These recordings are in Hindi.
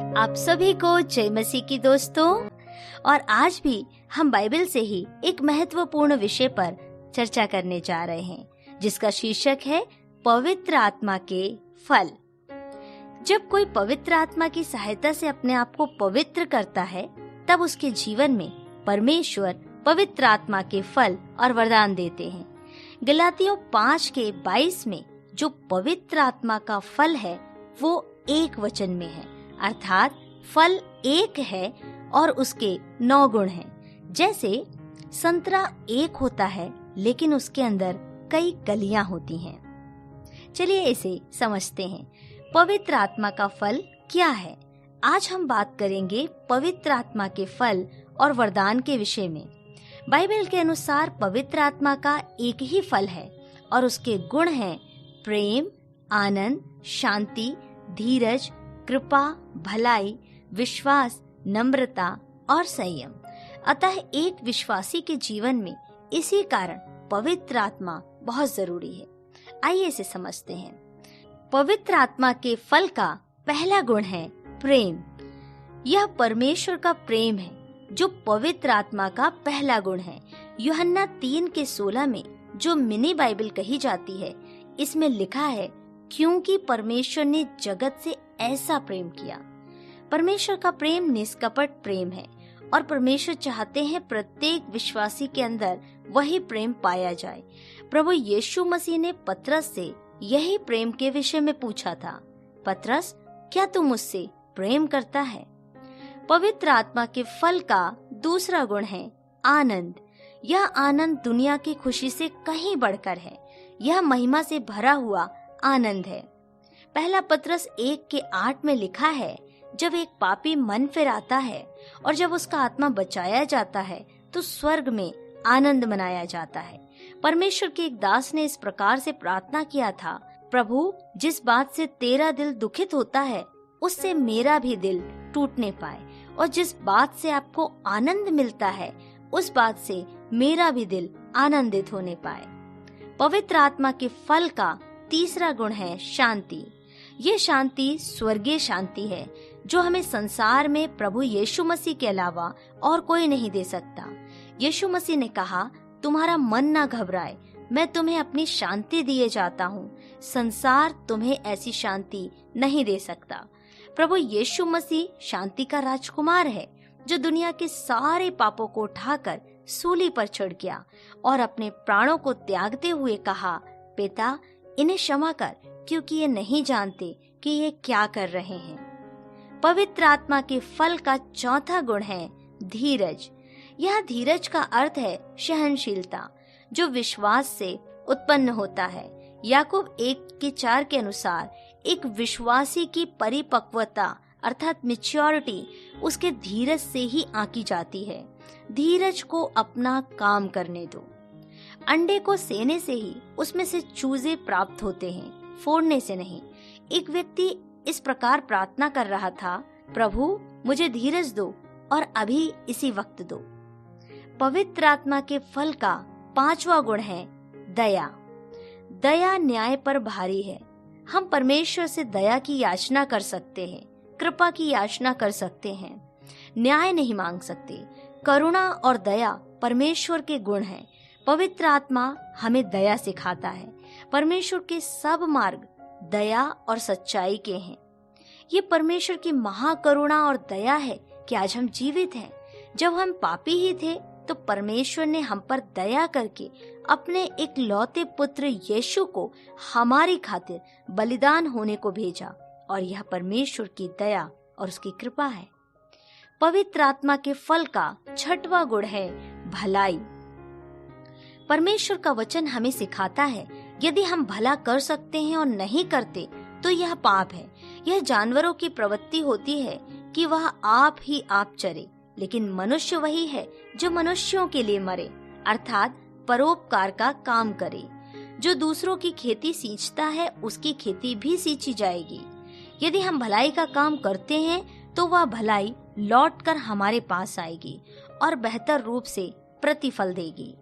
आप सभी को जय मसीह की दोस्तों। और आज भी हम बाइबल से ही एक महत्वपूर्ण विषय पर चर्चा करने जा रहे हैं, जिसका शीर्षक है पवित्र आत्मा के फल। जब कोई पवित्र आत्मा की सहायता से अपने आप को पवित्र करता है, तब उसके जीवन में परमेश्वर पवित्र आत्मा के फल और वरदान देते हैं। गलातियों 5:22 में जो पवित्र आत्मा का फल है वो एक वचन में है, अर्थात फल एक है और उसके 9 गुण हैं। जैसे संतरा एक होता है लेकिन उसके अंदर कई कलियां होती हैं। चलिए इसे समझते हैं। पवित्र आत्मा का फल क्या है? आज हम बात करेंगे पवित्र आत्मा के फल और वरदान के विषय में। बाइबल के अनुसार पवित्र आत्मा का एक ही फल है और उसके गुण हैं प्रेम, आनंद, शांति, धीरज, कृपा, भलाई, विश्वास, नम्रता और संयम। अतः एक विश्वासी के जीवन में इसी कारण पवित्र आत्मा बहुत जरूरी है। आइए इसे समझते हैं। पवित्र आत्मा के फल का पहला गुण है प्रेम। यह परमेश्वर का प्रेम है जो पवित्र आत्मा का पहला गुण है। यूहन्ना 3:16 में जो मिनी बाइबल कही जाती है, इसमें लिखा है, क्योंकि परमेश्वर ने जगत से ऐसा प्रेम किया। परमेश्वर का प्रेम निष्कपट प्रेम है और परमेश्वर चाहते हैं प्रत्येक विश्वासी के अंदर वही प्रेम पाया जाए। प्रभु यीशु मसीह ने पतरस से यही प्रेम के विषय में पूछा था, पतरस, क्या तू मुझसे प्रेम करता है? पवित्र आत्मा के फल का दूसरा गुण है आनंद। यह आनंद दुनिया की खुशी से कहीं बढ़कर है। यह महिमा से भरा हुआ आनंद है। पहला पतरस 1:8 में लिखा है, जब एक पापी मन फिराता है और जब उसका आत्मा बचाया जाता है तो स्वर्ग में आनंद मनाया जाता है। परमेश्वर के एक दास ने इस प्रकार से प्रार्थना किया था, प्रभु, जिस बात से तेरा दिल दुखित होता है उससे मेरा भी दिल टूटने पाए, और जिस बात से आपको आनंद मिलता है उस बात से मेरा भी दिल आनंदित होने पाए। पवित्र आत्मा के फल का तीसरा गुण है शांति। ये शांति स्वर्गीय शांति है जो हमें संसार में प्रभु यीशु मसीह के अलावा और कोई नहीं दे सकता। यीशु मसीह ने कहा, तुम्हारा मन ना घबराए, मैं तुम्हें अपनी शांति दिए जाता हूँ। संसार तुम्हें ऐसी शांति नहीं दे सकता। प्रभु यीशु मसीह शांति का राजकुमार है जो दुनिया के सारे पापों को उठाकर सूली पर चढ़ गया और अपने प्राणों को त्यागते हुए कहा, पिता, इन्हें क्षमा कर, क्योंकि ये नहीं जानते कि ये क्या कर रहे हैं। पवित्र आत्मा के फल का चौथा गुण है धीरज। यह धीरज का अर्थ है सहनशीलता, जो विश्वास से उत्पन्न होता है। याकूब 1:4 के अनुसार एक विश्वासी की परिपक्वता अर्थात मैच्योरिटी उसके धीरज से ही आंकी जाती है। धीरज को अपना काम करने दो। अंडे को सेने से ही उसमें से चूजे प्राप्त होते हैं, फोड़ने से नहीं। एक व्यक्ति इस प्रकार प्रार्थना कर रहा था, प्रभु, मुझे धीरज दो और अभी इसी वक्त दो। पवित्र आत्मा के फल का पांचवा गुण है दया। दया न्याय पर भारी है। हम परमेश्वर से दया की याचना कर सकते हैं, कृपा की याचना कर सकते हैं, न्याय नहीं मांग सकते। करुणा और दया परमेश्वर के गुण हैं। पवित्र आत्मा हमें दया सिखाता है। परमेश्वर के सब मार्ग दया और सच्चाई के हैं। ये परमेश्वर की महाकरुणा और दया है कि आज हम जीवित हैं। जब हम पापी ही थे तो परमेश्वर ने हम पर दया करके अपने एक लौते पुत्र यीशु को हमारी खातिर बलिदान होने को भेजा, और यह परमेश्वर की दया और उसकी कृपा है। पवित्र आत्मा के फल का छठवां गुण है भलाई। परमेश्वर का वचन हमें सिखाता है, यदि हम भला कर सकते हैं और नहीं करते तो यह पाप है। यह जानवरों की प्रवृत्ति होती है कि वह आप ही आप चरे, लेकिन मनुष्य वही है जो मनुष्यों के लिए मरे, अर्थात परोपकार का काम करे। जो दूसरों की खेती सींचता है उसकी खेती भी सींची जाएगी। यदि हम भलाई का काम करते हैं तो वह भलाई लौटकर हमारे पास आएगी और बेहतर रूप से प्रतिफल देगी।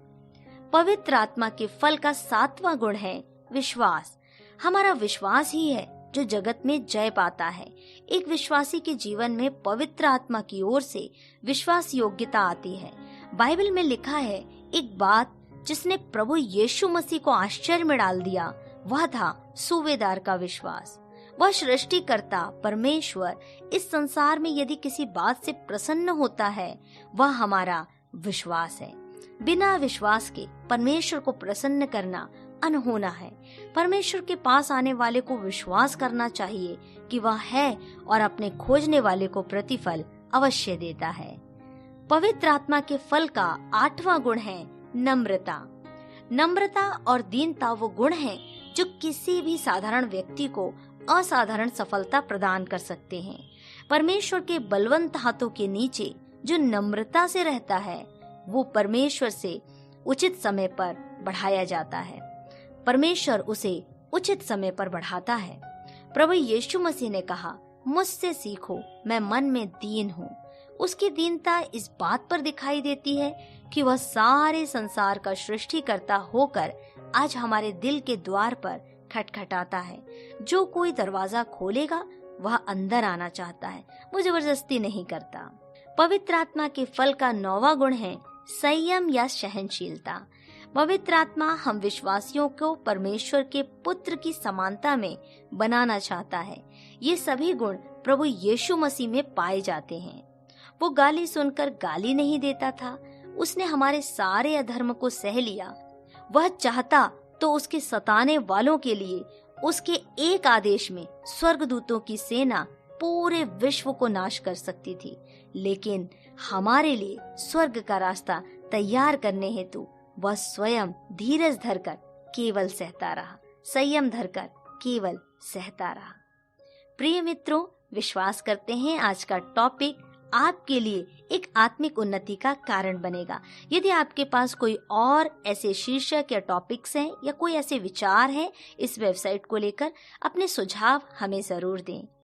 पवित्र आत्मा के फल का सातवां गुण है विश्वास। हमारा विश्वास ही है जो जगत में जय पाता है। एक विश्वासी के जीवन में पवित्र आत्मा की ओर से विश्वास योग्यता आती है। बाइबल में लिखा है, एक बात जिसने प्रभु यीशु मसीह को आश्चर्य में डाल दिया वह था सूबेदार का विश्वास। वह सृष्टिकर्ता परमेश्वर इस संसार में यदि किसी बात से प्रसन्न होता है वह हमारा विश्वास है। बिना विश्वास के परमेश्वर को प्रसन्न करना अनहोना है। परमेश्वर के पास आने वाले को विश्वास करना चाहिए कि वह है और अपने खोजने वाले को प्रतिफल अवश्य देता है। पवित्र आत्मा के फल का 8वां गुण है नम्रता। नम्रता और दीनता वो गुण हैं जो किसी भी साधारण व्यक्ति को असाधारण सफलता प्रदान कर सकते हैं। परमेश्वर के बलवंत हाथों के नीचे जो नम्रता से रहता है वो परमेश्वर से उचित समय पर बढ़ाया जाता है। परमेश्वर उसे उचित समय पर बढ़ाता है। प्रभु यीशु मसीह ने कहा, मुझसे सीखो, मैं मन में दीन हूँ। उसकी दीनता इस बात पर दिखाई देती है कि वह सारे संसार का सृष्टिकर्ता होकर आज हमारे दिल के द्वार पर खटखटाता है। जो कोई दरवाजा खोलेगा वह अंदर आना चाहता है, वो जबरदस्ती नहीं करता। पवित्र आत्मा के फल का 9वां गुण है संयम या सहनशीलता। पवित्र आत्मा हम विश्वासियों को परमेश्वर के पुत्र की समानता में बनाना चाहता है। ये सभी गुण प्रभु यीशु मसीह में पाए जाते हैं। वो गाली सुनकर गाली नहीं देता था, उसने हमारे सारे अधर्म को सह लिया। वह चाहता तो उसके सताने वालों के लिए उसके एक आदेश में स्वर्गदूतों की सेना पूरे विश्व को नाश कर सकती थी, लेकिन हमारे लिए स्वर्ग का रास्ता तैयार करने हेतु वह स्वयं धीरज धरकर केवल सहता रहा, संयम धरकर केवल सहता रहा। प्रिय मित्रों, विश्वास करते हैं आज का टॉपिक आपके लिए एक आत्मिक उन्नति का कारण बनेगा। यदि आपके पास कोई और ऐसे शीर्षक या टॉपिक्स हैं या कोई ऐसे विचार हैं इस वेबसाइट को लेकर, अपने सुझाव हमें जरूर दें।